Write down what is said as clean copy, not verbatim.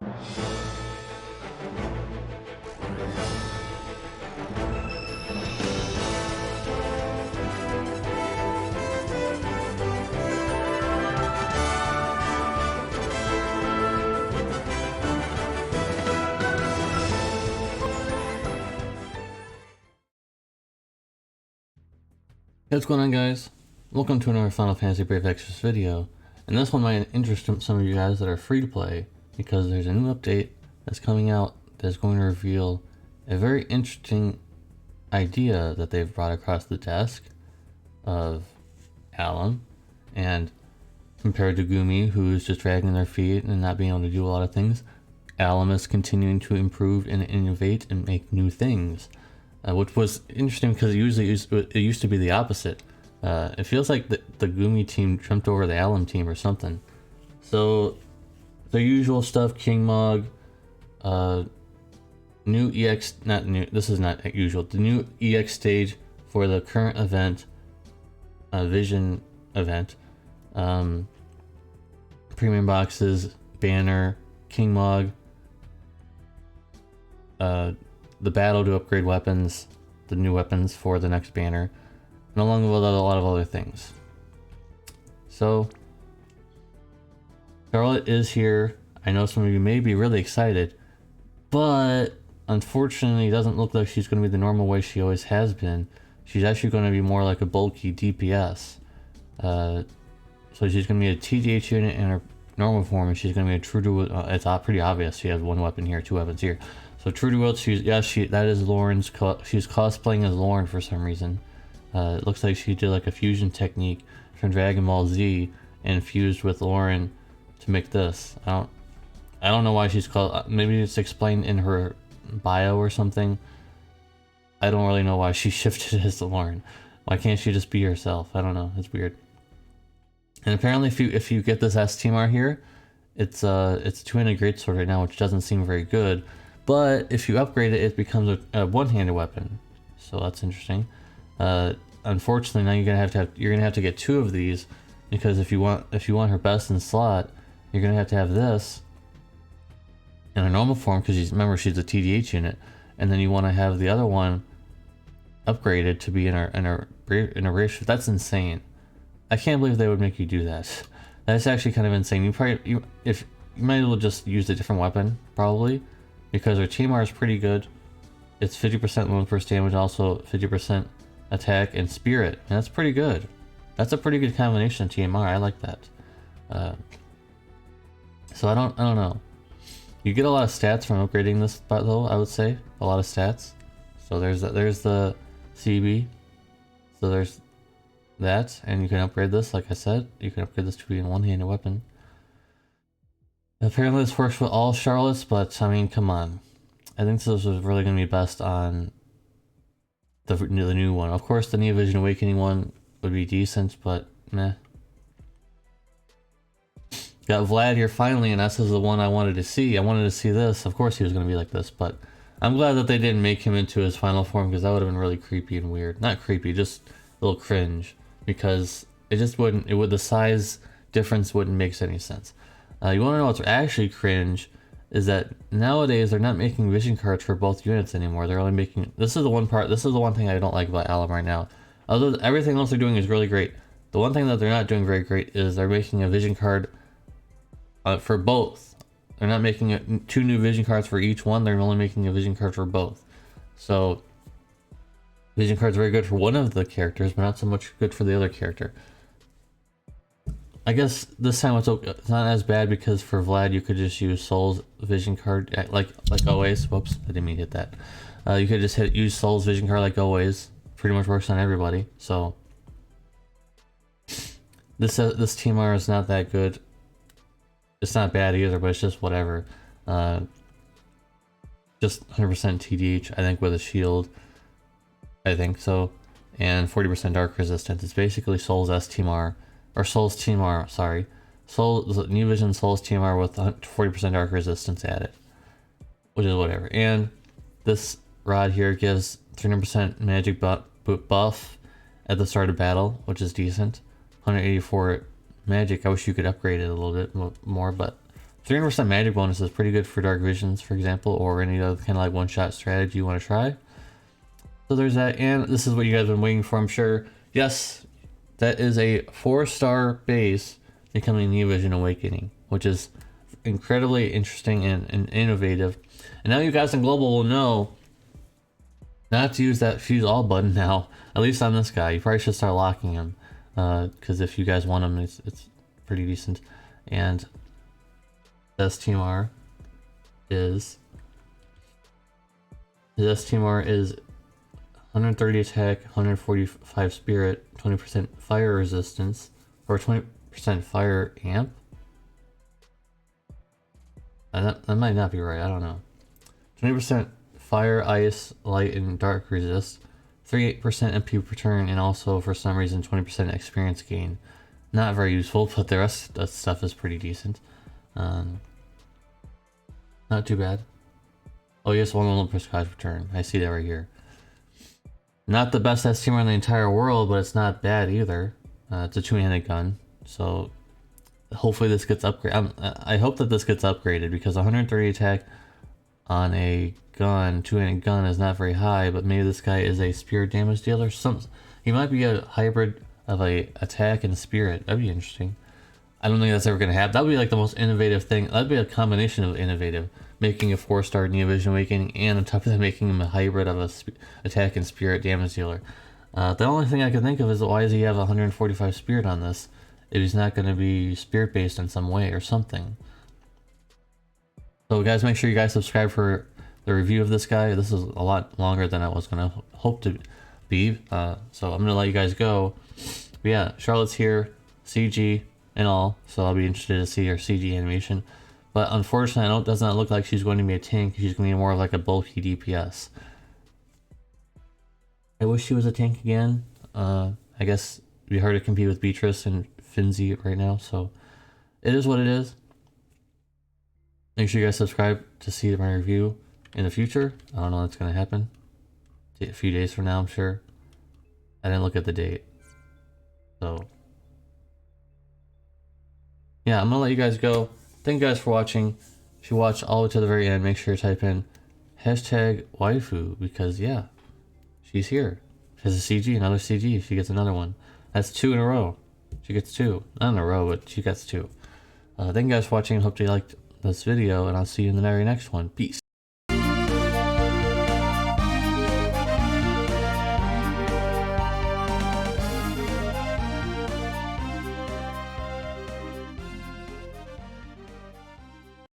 Hey, what's going on, guys? Welcome to another Final Fantasy Brave Exvius video, and this one might interest some of you guys that are free to play, because there's a new update that's coming out that's going to reveal a very interesting idea that they've brought across the desk of Alim, and compared to Gumi, who's just dragging their feet and not being able to do a lot of things, Alim is continuing to improve and innovate and make new things. Which was interesting because it used to be the opposite. It feels like the Gumi team jumped over the Alim team or something. So the usual stuff: King Mog, new EX, not new. This is not usual. The new EX stage for the current event, Vision event, premium boxes, banner, King Mog. The battle to upgrade weapons, the new weapons for the next banner, and along with a lot of other things. So Charlotte is here. I know some of you may be really excited, but unfortunately it doesn't look like she's going to be the normal way she always has been. She's actually going to be more like a bulky DPS. So she's going to be a TDH unit in her normal form, and she's going to be a true to it's pretty obvious. She has one weapon here, two weapons here. So true to wield, that is Lauren's. She's cosplaying as Lauren for some reason. It looks like she did like a fusion technique from Dragon Ball Z and fused with Lauren to make this. I don't know why she's called. Maybe it's explained in her bio or something. I don't really know why she shifted as Lauren. Why can't she just be herself? I don't know. It's weird. And apparently, if you get this STMR here, it's two-handed greatsword right now, which doesn't seem very good. But if you upgrade it, it becomes a one-handed weapon, so that's interesting. Unfortunately, now you're gonna have to get two of these, because if you want her best in slot, you're gonna have to have this in a normal form, because remember she's a TDH unit, and then you want to have the other one upgraded to be in a ratio. That's insane. I can't believe they would make you do that. That's actually kind of insane. You might as well just use a different weapon probably. Because her TMR is pretty good. It's 50% wound burst damage, also 50% attack and spirit. And that's pretty good. That's a pretty good combination of TMR. I like that. So I don't know. You get a lot of stats from upgrading this, though. I would say a lot of stats. So there's the CB. So there's that, and you can upgrade this. Like I said, you can upgrade this to be a one-handed weapon. Apparently this works with all Charlottes, but I mean, come on. I think this was really going to be best on the new one. Of course, the Neo Vision Awakening one would be decent, but meh. Got Vlad here finally, and this is the one I wanted to see. I wanted to see this. Of course he was going to be like this, but I'm glad that they didn't make him into his final form, because that would have been really creepy and weird. Not creepy, just a little cringe, because the size difference wouldn't make any sense. You want to know what's actually cringe is that nowadays they're not making vision cards for both units anymore. They're only making, this is the one thing I don't like about Alim right now. Everything else they're doing is really great. The one thing that they're not doing very great is they're making a vision card for both. They're not making two new vision cards for each one. They're only making a vision card for both. So vision card's very good for one of the characters, but not so much good for the other character. I guess this time it's not as bad, because for Vlad you could just use Soul's vision card like always. Whoops, I didn't mean to hit that. You could just use Soul's vision card like always. Pretty much works on everybody. So this TMR is not that good. It's not bad either, but it's just whatever. Just 100% TDH, I think, with a shield. I think so, and 40% dark resistance. It's basically Soul's STMR. Or Soul's TMR, sorry. New Vision Soul's TMR with 40% dark resistance added. Which is whatever. And this rod here gives 300% magic buff at the start of battle, which is decent. 184 magic. I wish you could upgrade it a little bit more, but 300% magic bonus is pretty good for Dark Visions, for example, or any other kind of like one-shot strategy you want to try. So there's that, and this is what you guys have been waiting for, I'm sure. Yes, that is a 4-star base becoming New Vision Awakening, which is incredibly interesting and innovative. And now you guys in Global will know not to use that Fuse All button now, at least on this guy. You probably should start locking him, because if you guys want him, it's pretty decent. And STMR is... His STMR is 130 attack, 145 spirit, 20% fire resistance, or 20% fire amp. That might not be right, I don't know. 20% fire, ice, light, and dark resist. 38% MP per turn, and also for some reason 20% experience gain. Not very useful, but the rest of that stuff is pretty decent. Not too bad. Oh yes, 1 Olympus Cause per turn. I see that right here. Not the best STMR in the entire world, but it's not bad either. It's a 2-handed gun, so hopefully this gets upgraded. I hope that this gets upgraded, because 130 attack on a gun, 2-handed gun, is not very high, but maybe this guy is a spirit damage dealer. He might be a hybrid of a attack and spirit. That'd be interesting. I don't think that's ever going to happen. That would be like the most innovative thing. That'd be a combination of innovative. Making a 4-star Neo Vision Awakening, and on top of that making him a hybrid of a attack and spirit damage dealer. The only thing I can think of is, why does he have 145 spirit on this if he's not going to be spirit based in some way or something? So guys, make sure you guys subscribe for the review of this guy. This is a lot longer than I was going to hope to be. So I'm going to let you guys go. But yeah, Charlotte's here, CG and all, so I'll be interested to see her CG animation. But unfortunately, it does not look like she's going to be a tank. She's going to be more of like a bulky DPS. I wish she was a tank again. I guess it'd be hard to compete with Beatrice and Finzi right now, so it is what it is. Make sure you guys subscribe to see my review in the future. I don't know when it's going to happen. A few days from now, I'm sure. I didn't look at the date. So yeah, I'm going to let you guys go. Thank you guys for watching. If you watch all the way to the very end, make sure to type in #waifu, because yeah, she's here. She has a CG, another CG. She gets another one. That's 2 in a row. She gets 2. Not in a row, but she gets 2. Thank you guys for watching. Hope you liked this video, and I'll see you in the very next one. Peace.